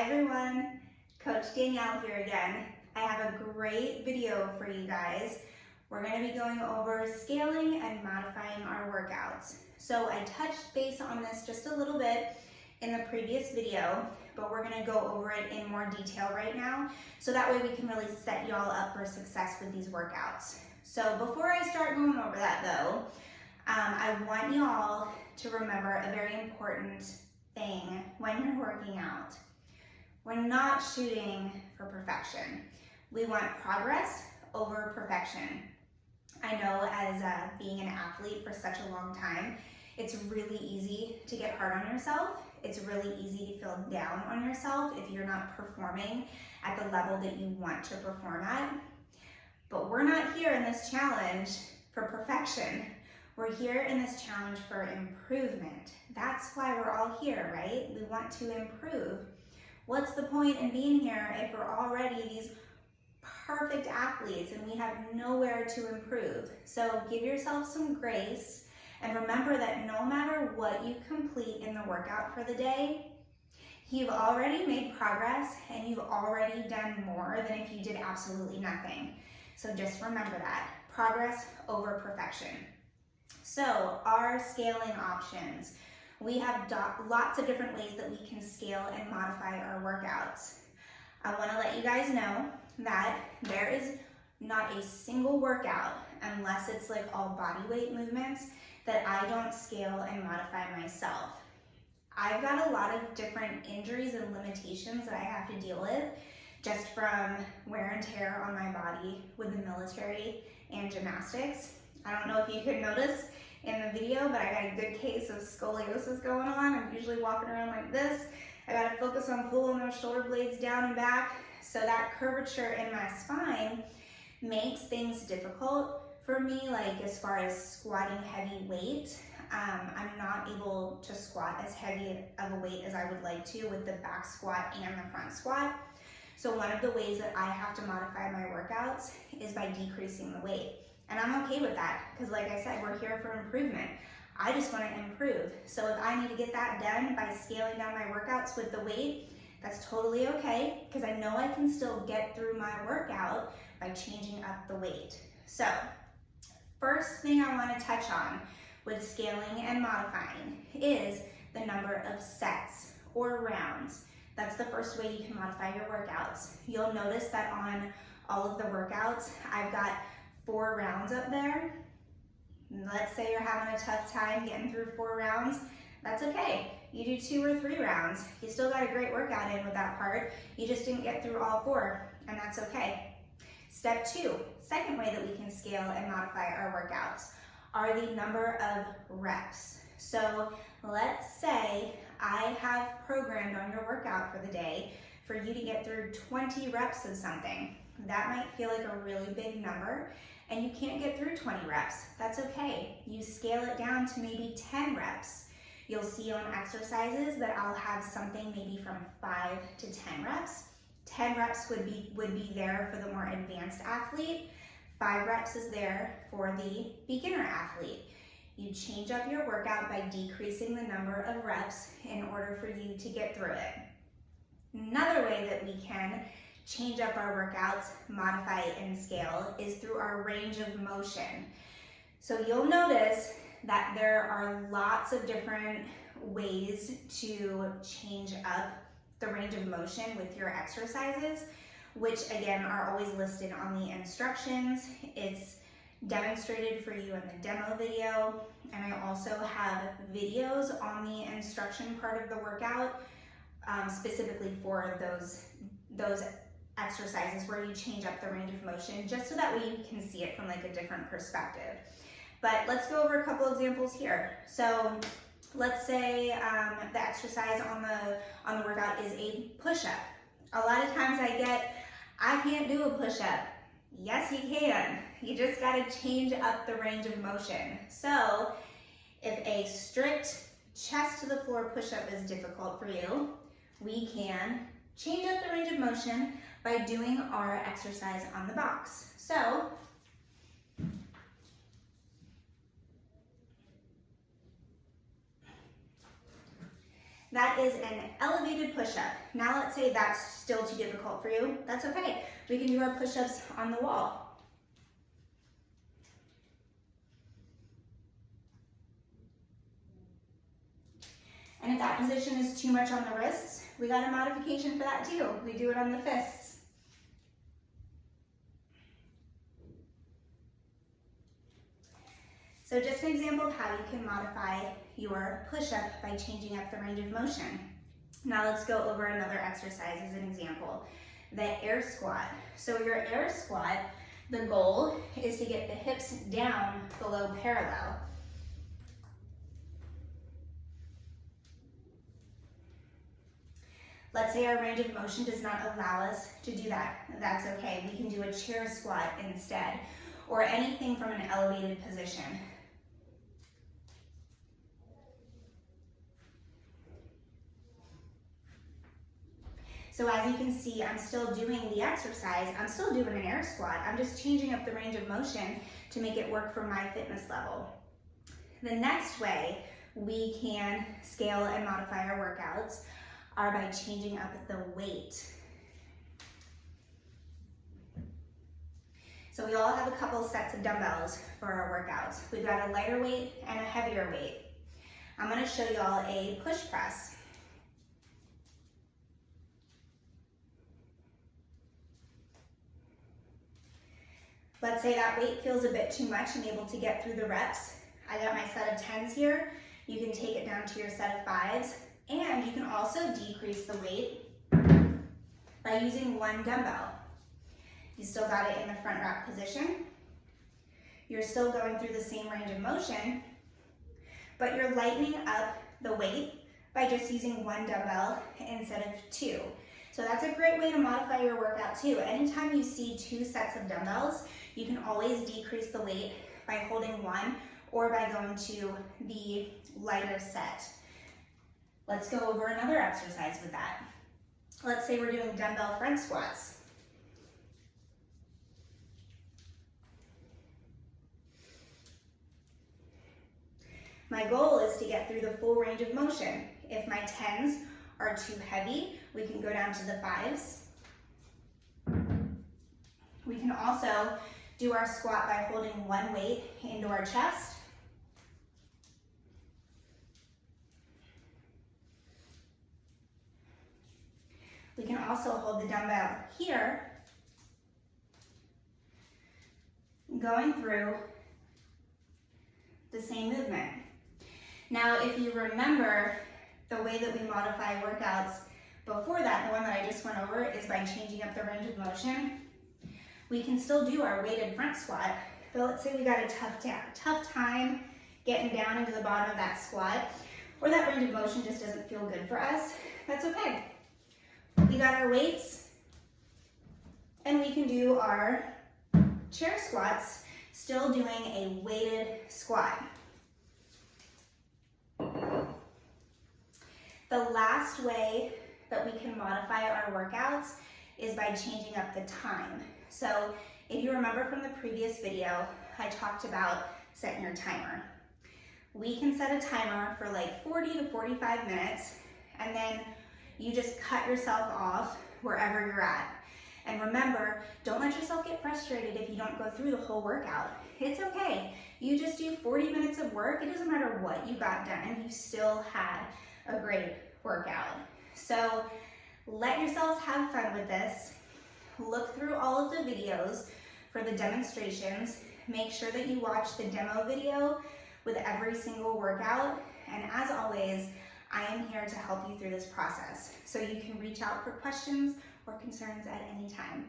everyone, Coach Danielle here again. I have a great video for you guys. We're going to be going over scaling and modifying our workouts. So I touched base on this just a little bit in the previous video, but we're going to go over it in more detail right now, so that way we can really set y'all up for success with these workouts. So before I start going over that though, I want y'all to remember a very important thing when you're working out. We're not shooting for perfection. We want progress over perfection. I know as being an athlete for such a long time, it's really easy to get hard on yourself. It's really easy to feel down on yourself if you're not performing at the level that you want to perform at. But we're not here in this challenge for perfection. We're here in this challenge for improvement. That's why we're all here, right? We want to improve. What's the point in being here if we're already these perfect athletes and we have nowhere to improve? So give yourself some grace and remember that no matter what you complete in the workout for the day, you've already made progress and you've already done more than if you did absolutely nothing. So just remember that, progress over perfection. So our scaling options. We have lots of different ways that we can scale and modify our workouts. I want to let you guys know that there is not a single workout, unless it's like all body weight movements, that I don't scale and modify myself. I've got a lot of different injuries and limitations that I have to deal with just from wear and tear on my body with the military and gymnastics. I don't know if you could notice in the video, but I got a good case of scoliosis going on. I'm usually walking around like this. I gotta focus on pulling those shoulder blades down and back. So that curvature in my spine makes things difficult for me, like as far as squatting heavy weight. I'm not able to squat as heavy of a weight as I would like to with the back squat and the front squat. So one of the ways that I have to modify my workouts is by decreasing the weight. And I'm okay with that, because like I said, we're here for improvement. I just want to improve. So if I need to get that done by scaling down my workouts with the weight, that's totally okay, because I know I can still get through my workout by changing up the weight. So first thing I want to touch on with scaling and modifying is the number of sets or rounds. That's the first way you can modify your workouts. You'll notice that on all of the workouts, I've got 4 rounds up there. Let's say you're having a tough time getting through 4 rounds. That's okay. You do 2 or 3 rounds. You still got a great workout in with that part. You just didn't get through all 4, and that's okay. Step 2, second way that we can scale and modify our workouts are the number of reps. So let's say I have programmed on your workout for the day for you to get through 20 reps of something. That might feel like a really big number, and you can't get through 20 reps. That's okay. You scale it down to maybe 10 reps. You'll see on exercises that I'll have something maybe from 5 to 10 reps. 10 reps would be there for the more advanced athlete. 5 reps is there for the beginner athlete. You change up your workout by decreasing the number of reps in order for you to get through it. Another way that we can change up our workouts, modify and scale is through our range of motion. So you'll notice that there are lots of different ways to change up the range of motion with your exercises, which again are always listed on the instructions. It's demonstrated for you in the demo video, and I also have videos on the instruction part of the workout specifically for those exercises where you change up the range of motion, just so that way you can see it from like a different perspective. But let's go over a couple examples here. So let's say the exercise on the workout is a push-up. A lot of times I can't do a push-up. Yes, you can. You just gotta change up the range of motion. So if a strict chest to the floor push-up is difficult for you, we can change up the range of motion by doing our exercise on the box. So That is an elevated push-up. Now let's say that's still too difficult for you. That's okay. We can do our push-ups on the wall. And if that position is too much on the wrists, we got a modification for that too. We do it on the fists. So just an example of how you can modify your push-up by changing up the range of motion. Now let's go over another exercise as an example, the air squat. So your air squat, the goal is to get the hips down below parallel. Let's say our range of motion does not allow us to do that. That's okay. We can do a chair squat instead, or anything from an elevated position. So as you can see, I'm still doing the exercise. I'm still doing an air squat. I'm just changing up the range of motion to make it work for my fitness level. The next way we can scale and modify our workouts are by changing up the weight. So we all have a couple sets of dumbbells for our workouts. We've got a lighter weight and a heavier weight. I'm gonna show y'all a push press. Let's say that weight feels a bit too much and able to get through the reps. I got my set of 10s here. You can take it down to your set of 5s, and you can also decrease the weight by using one dumbbell. You still got it in the front rack position. You're still going through the same range of motion, but you're lightening up the weight by just using one dumbbell instead of 2. So that's a great way to modify your workout too. Anytime you see 2 sets of dumbbells, you can always decrease the weight by holding one or by going to the lighter set. Let's go over another exercise with that. Let's say we're doing dumbbell front squats. My goal is to get through the full range of motion. If my 10s are too heavy, we can go down to the 5s. We can also do our squat by holding one weight into our chest. We can also hold the dumbbell here, going through the same movement. Now, if you remember the way that we modify workouts before that, the one that I just went over, is by changing up the range of motion. We can still do our weighted front squat, but let's say we got a tough time getting down into the bottom of that squat, or that range of motion just doesn't feel good for us. That's okay. We got our weights, and we can do our chair squats, still doing a weighted squat. The last way that we can modify our workouts is by changing up the time. So if you remember from the previous video, I talked about setting your timer. We can set a timer for like 40 to 45 minutes, and then you just cut yourself off wherever you're at. And remember, don't let yourself get frustrated if you don't go through the whole workout. It's okay. You just do 40 minutes of work. It doesn't matter what you got done. You still had a great workout. So let yourselves have fun with this. Look through all of the videos for the demonstrations. Make sure that you watch the demo video with every single workout. And as always, I am here to help you through this process. So you can reach out for questions or concerns at any time.